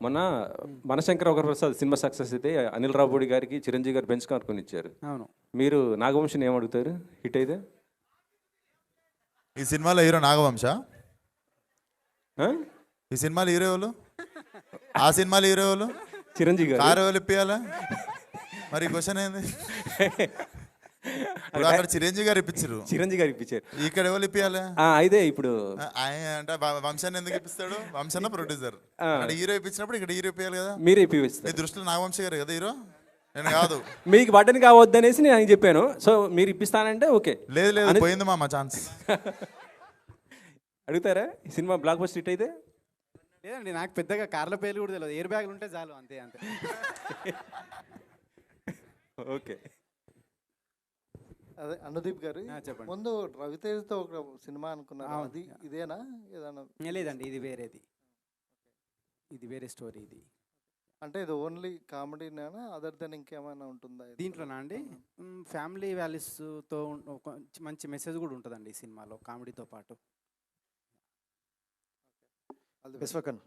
మొన్న మనశంకర Varaprasad cinema success అయితే అనిల్ రావుపూడి గారికి చిరంజీవి గారు బెంచ్ కార్కొని ఇచ్చారు. అవును. మీరు నాగవంశిని ఏమడుగుతారు హిట్ అయితే? ఈ సినిమాలో హీరో నాగవంశ. ఆ? ఈ సినిమాలో హీరో ఎవరు? ఆ సినిమాలో హీరో ఎవరు? చిరంజీవి గారు. కారు ఎవరు ఇప్పియాలా? మరి క్వశ్చన్ ఏంది? ఇప్పుడు అక్కడ చిరంజీవి గారు ఇప్పించారు, చిరంజీవి గారు ఇప్పించారు. ఇక్కడ ఎవరు ఇప్పియాలి? అయితే ఇప్పుడు అంటే వంశాన్ని ఎందుకు ఇప్పిస్తాడు? వంశన్న ప్రొడ్యూసర్, అంటే హీరో ఇప్పించినప్పుడు ఇక్కడ హీరో ఇప్పియాలి కదా. మీరే మీ ఇప్పిస్తారు. దృష్టిలో నాగవంశ గారు కదా హీరో, నేను కాదు. మీకు బటన్ కావద్దనేసి నేను ఆయనకి చెప్పాను. సో మీరు ఇప్పిస్తానంటే ఓకే. లేదు లేదు, పోయింది మా ఛాన్స్. అడుగుతారా ఈ సినిమా బ్లాక్ బస్టర్ హిట్ అయితే? లేదండి, నాకు పెద్దగా కార్ల పేర్లు కూడా తెలియదు. ఎయిర్ బ్యాగులు ఉంటే చాలు, అంతే అంతే. ఓకే. అదే అనుదీప్ గారు, చెప్పండి. ముందు రవితేజతో ఒక సినిమా అనుకున్నారు, అది ఇదేనా ఏదైనా? లేదండి, ఇది వేరేది, ఇది వేరే స్టోరీ. ఇది అంటే ఇది ఓన్లీ కామెడీనేనా, అదర్ దెన్ ఇంకేమైనా ఉంటుందా దీంట్లోనా అండి? ఫ్యామిలీ వాల్యూస్తో ఒక మంచి మెసేజ్ కూడా ఉంటుందండి ఈ సినిమాలో, కామెడీతో పాటు. విశ్వకన్